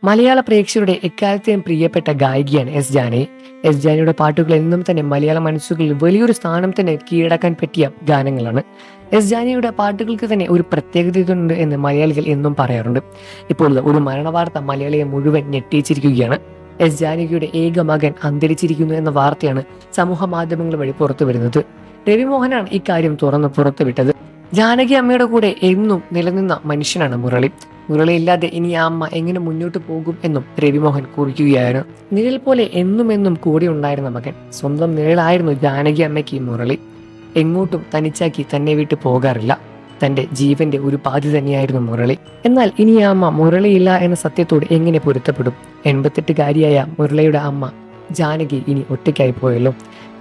മലയാള പ്രേക്ഷകരുടെ എക്കാലത്തെയും പ്രിയപ്പെട്ട ഗായികയാണ് എസ് ജാനകി. എസ് ജാനകിയുടെ പാട്ടുകൾ എന്നും തന്നെ മലയാള മനസ്സുകളിൽ വലിയൊരു സ്ഥാനം തന്നെ കീഴടക്കാൻ പറ്റിയ ഗാനങ്ങളാണ്. എസ് ജാനകിയുടെ പാട്ടുകൾക്ക് തന്നെ ഒരു പ്രത്യേകതയുണ്ട് എന്ന് മലയാളികൾ എന്നും പറയാറുണ്ട്. ഇപ്പോൾ ഒരു മരണവാർത്ത മലയാളിയെ മുഴുവൻ ഞെട്ടിച്ചിരിക്കുകയാണ്. എസ് ജാനകിയുടെ ഏക മകൻ അന്തരിച്ചിരിക്കുന്നു എന്ന വാർത്തയാണ് സമൂഹ മാധ്യമങ്ങൾ വഴി പുറത്തു വരുന്നത്. രവിമോഹനാണ് ഇക്കാര്യം തുറന്ന് പുറത്തുവിട്ടത്. ജാനകി അമ്മയുടെ കൂടെ എന്നും നിലനിന്ന മനുഷ്യനാണ് മുരളി. മുരളിയില്ലാതെ ഇനി ആ അമ്മ എങ്ങനെ മുന്നോട്ട് പോകും എന്നും രവിമോഹൻ കുറിക്കുകയായിരുന്നു. നിഴൽ പോലെ എന്നും കൂടെ ഉണ്ടായിരുന്ന മകൻ, സ്വന്തം നിഴലായിരുന്നു ജാനകി അമ്മയ്ക്ക് മുരളി. എങ്ങോട്ടും തനിച്ചാക്കി തന്നെ വിട്ട് പോകാറില്ല. തന്റെ ജീവന്റെ ഒരു പാതി തന്നെയായിരുന്നു മുരളി. എന്നാൽ ഇനി ആ അമ്മ മുരളിയില്ല എന്ന സത്യത്തോട് എങ്ങനെ പൊരുത്തപ്പെടും? 88-കാരിയായ മുരളിയുടെ അമ്മ ജാനകി ഇനി ഒറ്റയ്ക്കായി പോയല്ലോ.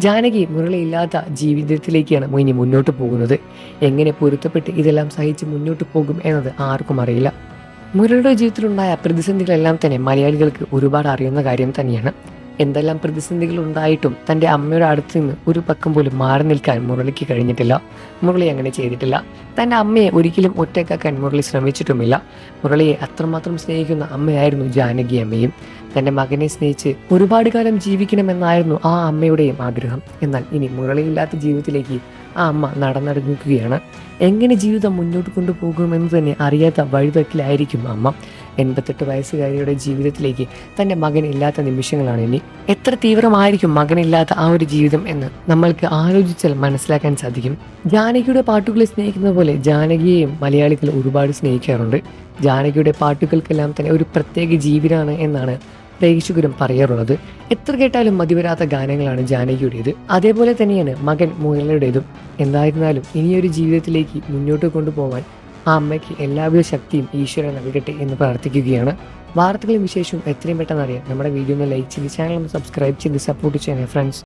ജാനകി മുരളിയില്ലാത്ത ജീവിതത്തിലേക്കാണ് ഇനി മുന്നോട്ട് പോകുന്നത്. എങ്ങനെ പൊരുത്തപ്പെട്ട് ഇതെല്ലാം സഹിച്ച് മുന്നോട്ട് പോകും എന്നത് ആർക്കും അറിയില്ല. മുരളിയുടെ ജീവിതത്തിലുണ്ടായ പ്രതിസന്ധികളെല്ലാം തന്നെ മലയാളികൾക്ക് ഒരുപാട് അറിയുന്ന കാര്യം തന്നെയാണ്. എന്തെല്ലാം പ്രതിസന്ധികൾ ഉണ്ടായിട്ടും തൻ്റെ അമ്മയുടെ അടുത്ത് നിന്ന് ഒരു പക്കം പോലും മാറി നിൽക്കാൻ മുരളിക്ക് കഴിഞ്ഞിട്ടില്ല. മുരളി അങ്ങനെ ചെയ്തിട്ടില്ല. തൻ്റെ അമ്മയെ ഒരിക്കലും ഒറ്റക്കാക്കാൻ മുരളി ശ്രമിച്ചിട്ടുമില്ല. മുരളിയെ അത്രമാത്രം സ്നേഹിക്കുന്ന അമ്മയായിരുന്നു ജാനകി അമ്മയും. തൻ്റെ മകനെ സ്നേഹിച്ച് ഒരുപാട് കാലം ജീവിക്കണമെന്നായിരുന്നു ആ അമ്മയുടെയും ആഗ്രഹം. എന്നാൽ ഇനി മുരളിയില്ലാത്ത ജീവിതത്തിലേക്ക് ആ അമ്മ നടന്നടങ്ങുകയാണ്. എങ്ങനെ ജീവിതം മുന്നോട്ട് കൊണ്ടുപോകുമെന്ന് തന്നെ അറിയാത്ത വഴിവെക്കിലായിരിക്കും അമ്മ. 88 വയസ്സുകാരിയുടെ ജീവിതത്തിലേക്ക് തൻ്റെ മകനില്ലാത്ത നിമിഷങ്ങളാണ് ഇനി. എത്ര തീവ്രമായിരിക്കും മകനില്ലാത്ത ആ ഒരു ജീവിതം എന്ന് നമ്മൾക്ക് ആലോചിച്ചാൽ മനസ്സിലാക്കാൻ സാധിക്കും. ജാനകിയുടെ പാട്ടുകളെ സ്നേഹിക്കുന്ന പോലെ ജാനകിയെയും മലയാളികൾ ഒരുപാട് സ്നേഹിക്കാറുണ്ട്. ജാനകിയുടെ പാട്ടുകൾക്കെല്ലാം തന്നെ ഒരു പ്രത്യേക ജീവനാണ് എന്നാണ് പ്രേക്ഷകരും പറയാറുള്ളത്. എത്ര കേട്ടാലും മതിവരാത്ത ഗാനങ്ങളാണ് ജാനകിയുടേത്. അതേപോലെ തന്നെയാണ് മകൻ മുരളിയുടേതും. എന്തായിരുന്നാലും ഇനിയൊരു ജീവിതത്തിലേക്ക് മുന്നോട്ട് കൊണ്ടുപോകാൻ ആ അമ്മയ്ക്ക് എല്ലാവിധ ശക്തിയും ഈശ്വരൻ നൽകട്ടെ എന്ന് പ്രാർത്ഥിക്കുകയാണ്. വാർത്തകളും വിശേഷവും എത്രയും പെട്ടെന്ന് അറിയാൻ നമ്മുടെ വീഡിയോ ഒന്ന് ലൈക്ക് ചെയ്ത് ചാനൽ ഒന്ന് സബ്സ്ക്രൈബ് ചെയ്ത് സപ്പോർട്ട് ചെയ്യണേ ഫ്രണ്ട്സ്.